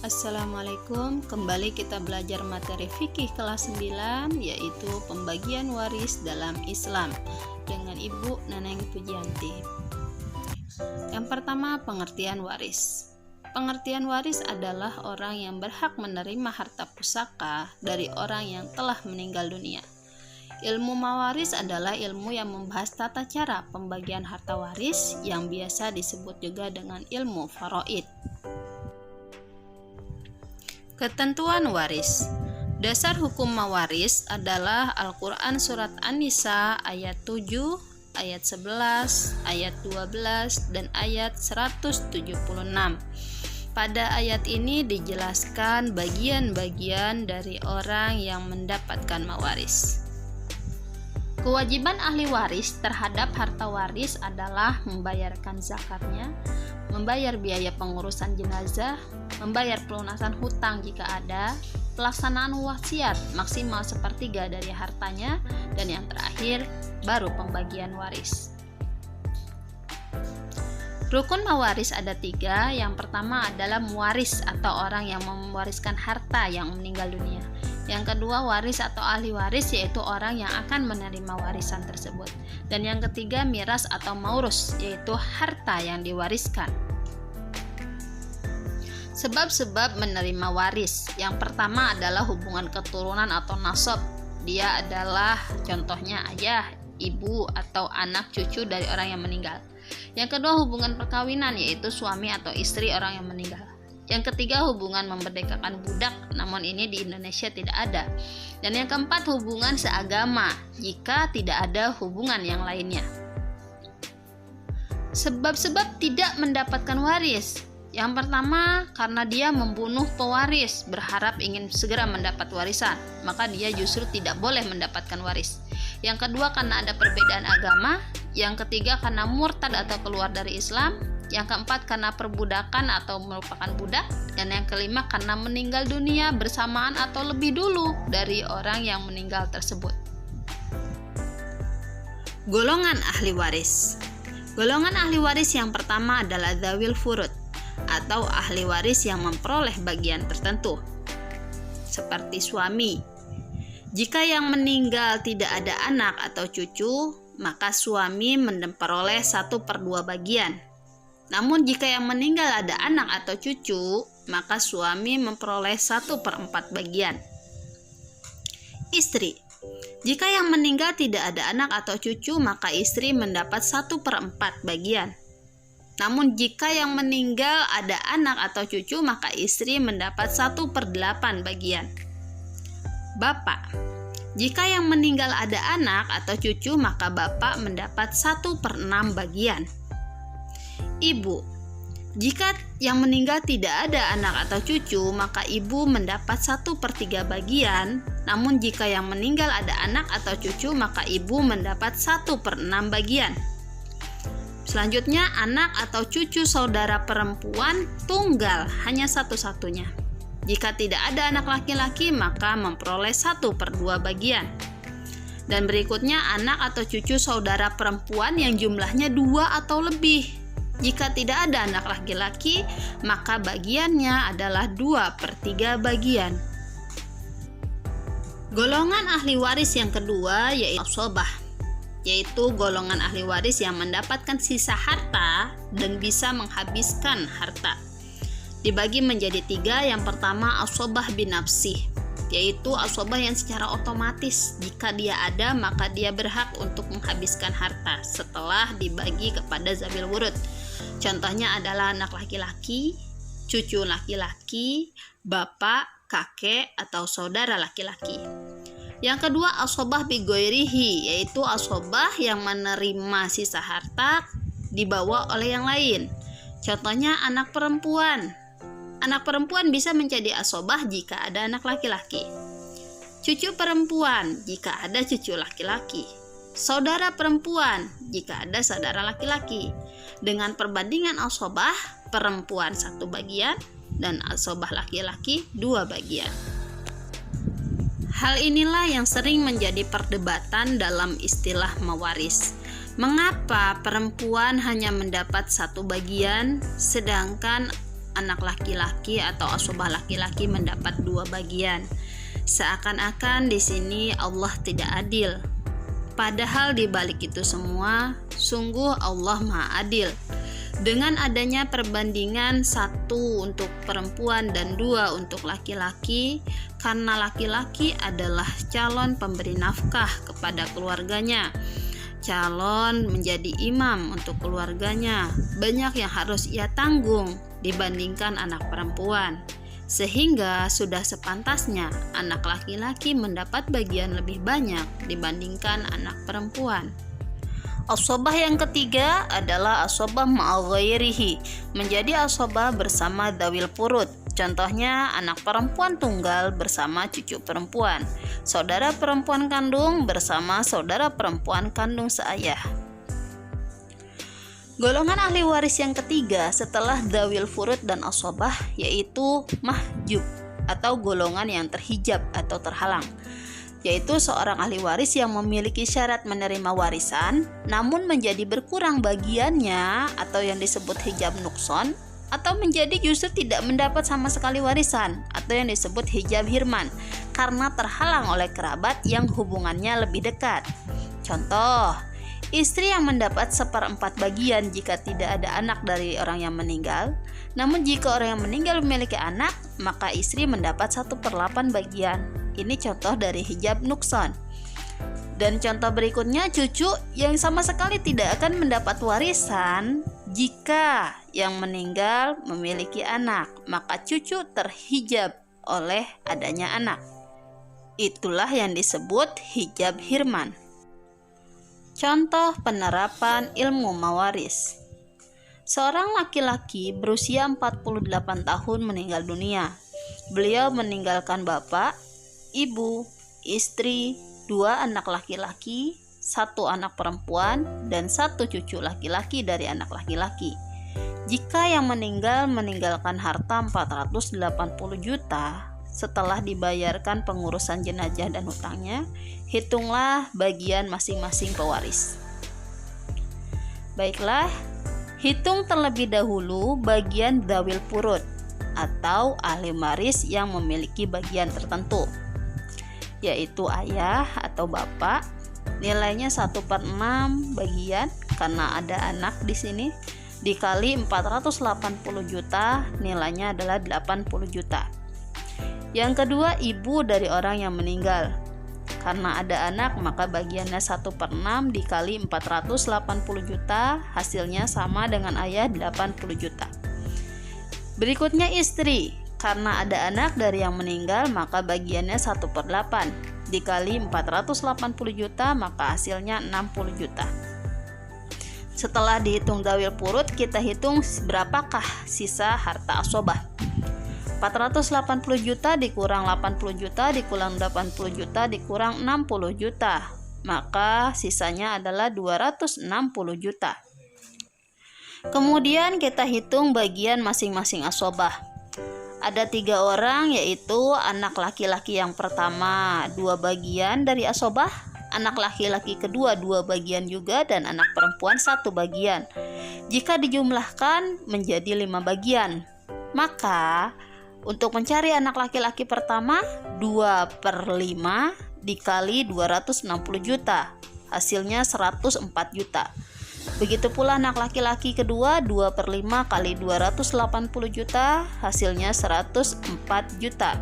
Assalamualaikum, kembali kita belajar materi fikih kelas 9, yaitu pembagian waris dalam Islam dengan Ibu Neneng Pujianti. Yang pertama, pengertian waris. Pengertian waris adalah orang yang berhak menerima harta pusaka dari orang yang telah meninggal dunia. Ilmu mawaris adalah ilmu yang membahas tata cara pembagian harta waris yang biasa disebut juga dengan ilmu faraid. Ketentuan waris. Dasar hukum mawaris adalah Al-Quran Surat An-Nisa ayat 7, ayat 11, ayat 12, dan ayat 176. Pada ayat ini dijelaskan bagian-bagian dari orang yang mendapatkan mawaris. Kewajiban ahli waris terhadap harta waris adalah membayarkan zakatnya, membayar biaya pengurusan jenazah, membayar pelunasan hutang jika ada, pelaksanaan wasiat maksimal sepertiga dari hartanya, dan yang terakhir baru pembagian waris. Rukun mawaris ada 3. Yang pertama adalah muwaris atau orang yang mewariskan harta yang meninggal dunia. Yang kedua, waris atau ahli waris, yaitu orang yang akan menerima warisan tersebut. Dan yang ketiga, miras atau maurus, yaitu harta yang diwariskan. Sebab-sebab menerima waris. Yang pertama adalah hubungan keturunan atau nasab. Dia adalah contohnya ayah, ibu, atau anak cucu dari orang yang meninggal. Yang kedua, hubungan perkawinan, yaitu suami atau istri orang yang meninggal. Yang ketiga, hubungan memerdekakan budak, namun ini di Indonesia tidak ada. Dan yang keempat, hubungan seagama, jika tidak ada hubungan yang lainnya. Sebab-sebab tidak mendapatkan waris. Yang pertama, karena dia membunuh pewaris, berharap ingin segera mendapat warisan, maka dia justru tidak boleh mendapatkan waris. Yang kedua, karena ada perbedaan agama. Yang ketiga, karena murtad atau keluar dari Islam. Yang keempat, karena perbudakan atau merupakan budak. Dan yang kelima, karena meninggal dunia bersamaan atau lebih dulu dari orang yang meninggal tersebut. Golongan ahli waris. Golongan ahli waris yang pertama adalah dzawil furud, atau ahli waris yang memperoleh bagian tertentu, seperti suami. Jika yang meninggal tidak ada anak atau cucu, maka suami memperoleh 1/2 bagian. Namun jika yang meninggal ada anak atau cucu, maka suami memperoleh 1/4 bagian. Istri. Jika yang meninggal tidak ada anak atau cucu, maka istri mendapat 1/4 bagian. Namun jika yang meninggal ada anak atau cucu, maka istri mendapat 1/8 bagian. Bapak. Jika yang meninggal ada anak atau cucu, maka bapak mendapat 1/6 bagian. Ibu. Jika yang meninggal tidak ada anak atau cucu, maka ibu mendapat 1/3 bagian. Namun jika yang meninggal ada anak atau cucu, maka ibu mendapat 1/6 bagian. Selanjutnya, anak atau cucu saudara perempuan tunggal, hanya satu-satunya. Jika tidak ada anak laki-laki, maka memperoleh 1/2 bagian. Dan berikutnya, anak atau cucu saudara perempuan yang jumlahnya 2 atau lebih. Jika tidak ada anak laki-laki, maka bagiannya adalah 2/3 bagian. Golongan ahli waris yang kedua yaitu asobah, yaitu golongan ahli waris yang mendapatkan sisa harta dan bisa menghabiskan harta. Dibagi menjadi 3. Yang pertama, asobah binafsih, yaitu asobah yang secara otomatis jika dia ada maka dia berhak untuk menghabiskan harta setelah dibagi kepada dzawil wurud. Contohnya adalah anak laki-laki, cucu laki-laki, bapak, kakek, atau saudara laki-laki. Yang kedua, asobah bigoirihi, yaitu asobah yang menerima sisa harta dibawa oleh yang lain. Contohnya anak perempuan. Anak perempuan bisa menjadi asobah jika ada anak laki-laki. Cucu perempuan jika ada cucu laki-laki. Saudara perempuan jika ada saudara laki-laki. Dengan perbandingan asobah, perempuan 1 bagian dan asobah laki-laki 2 bagian. Hal inilah yang sering menjadi perdebatan dalam istilah mawaris. Mengapa perempuan hanya mendapat 1 bagian, sedangkan anak laki-laki atau asobah laki-laki mendapat 2 bagian. Seakan-akan di sini Allah tidak adil. Padahal di balik itu semua, sungguh Allah Maha Adil. Dengan adanya perbandingan 1 untuk perempuan dan 2 untuk laki-laki, karena laki-laki adalah calon pemberi nafkah kepada keluarganya, calon menjadi imam untuk keluarganya, banyak yang harus ia tanggung dibandingkan anak perempuan. Sehingga sudah sepantasnya anak laki-laki mendapat bagian lebih banyak dibandingkan anak perempuan. Asobah yang ketiga adalah asobah ma'al-ghairihi, menjadi asobah bersama dawil furud. Contohnya anak perempuan tunggal bersama cucu perempuan, saudara perempuan kandung bersama saudara perempuan kandung seayah. Golongan ahli waris yang ketiga setelah dawil furud dan asobah yaitu mahjub atau golongan yang terhijab atau terhalang, yaitu seorang ahli waris yang memiliki syarat menerima warisan namun menjadi berkurang bagiannya atau yang disebut hijab nukson, atau menjadi justru tidak mendapat sama sekali warisan atau yang disebut hijab hirman karena terhalang oleh kerabat yang hubungannya lebih dekat. Contoh, istri yang mendapat 1/4 bagian jika tidak ada anak dari orang yang meninggal, namun jika orang yang meninggal memiliki anak, maka istri mendapat 1/8 bagian. Ini contoh dari hijab nukson. Dan contoh berikutnya, cucu yang sama sekali tidak akan mendapat warisan jika yang meninggal memiliki anak, maka cucu terhijab oleh adanya anak. Itulah yang disebut hijab hirman. Contoh penerapan ilmu mawaris. Seorang laki-laki berusia 48 tahun meninggal dunia. Beliau meninggalkan bapak, ibu, istri, 2 anak laki-laki, 1 anak perempuan, dan 1 cucu laki-laki dari anak laki-laki. Jika yang meninggal meninggalkan harta 480 juta, setelah dibayarkan pengurusan jenazah dan hutangnya, hitunglah bagian masing-masing pewaris. Baiklah, hitung terlebih dahulu bagian dawil furud atau ahli waris yang memiliki bagian tertentu, yaitu ayah atau bapak. Nilainya 1/6 bagian karena ada anak di sini, dikali 480 juta, nilainya adalah 80 juta. Yang kedua, ibu dari orang yang meninggal. Karena ada anak, maka bagiannya 1/6 dikali 480 juta, hasilnya sama dengan ayah 80 juta. Berikutnya istri. Karena ada anak dari yang meninggal, maka bagiannya 1/8 dikali 480 juta, maka hasilnya 60 juta. Setelah dihitung dawil furud, kita hitung berapakah sisa harta asobah. 480 juta dikurang 80 juta dikurang 80 juta dikurang 60 juta, maka sisanya adalah 260 juta. Kemudian kita hitung bagian masing-masing asobah. Ada 3 orang, yaitu anak laki-laki yang pertama 2 bagian dari asobah, anak laki-laki kedua 2 bagian juga, dan anak perempuan 1 bagian. Jika dijumlahkan menjadi 5 bagian, maka untuk mencari anak laki-laki pertama 2/5 dikali 260 juta, hasilnya 104 juta. Begitu pula anak laki-laki kedua 2/5 kali 280 juta, hasilnya 104 juta.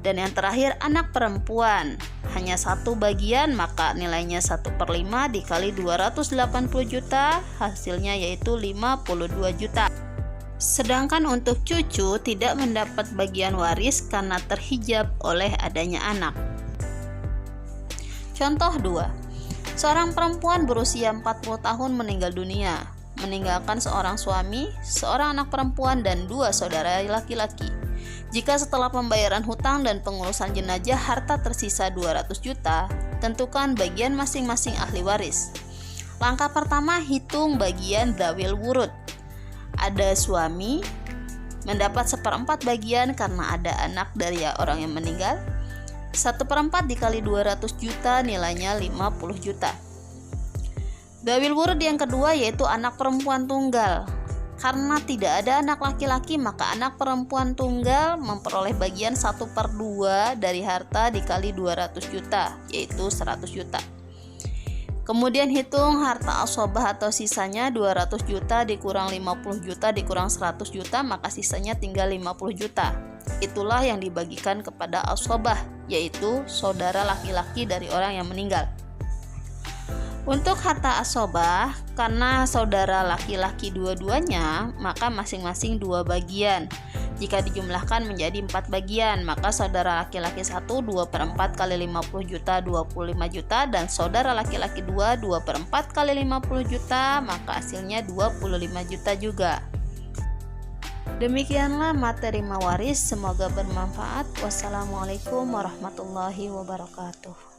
Dan yang terakhir anak perempuan hanya 1 bagian, maka nilainya 1/5 dikali 280 juta, hasilnya yaitu 52 juta. Sedangkan untuk cucu tidak mendapat bagian waris karena terhijab oleh adanya anak. Contoh 2. Seorang perempuan berusia 40 tahun meninggal dunia, meninggalkan seorang suami, seorang anak perempuan, dan 2 saudara laki-laki. Jika setelah pembayaran hutang dan pengurusan jenazah harta tersisa 200 juta, tentukan bagian masing-masing ahli waris. Langkah pertama, hitung bagian dawil wurud. Ada suami mendapat 1/4 bagian karena ada anak dari orang yang meninggal. 1/4 dikali 200 juta, nilainya 50 juta. Dawil wurud yang kedua yaitu anak perempuan tunggal. Karena tidak ada anak laki-laki, maka anak perempuan tunggal memperoleh bagian 1/2 dari harta dikali 200 juta, yaitu 100 juta. Kemudian hitung harta asobah atau sisanya 200 juta dikurang 50 juta dikurang 100 juta, maka sisanya tinggal 50 juta. Itulah yang dibagikan kepada asobah, yaitu saudara laki-laki dari orang yang meninggal. Untuk harta asobah, karena saudara laki-laki dua-duanya, maka masing-masing 2 bagian. Jika dijumlahkan menjadi 4 bagian, maka saudara laki-laki 1 2/4 kali 50 juta 25 juta, dan saudara laki-laki 2 2/4 kali 50 juta, maka hasilnya 25 juta juga. Demikianlah materi mawaris, semoga bermanfaat. Wassalamualaikum warahmatullahi wabarakatuh.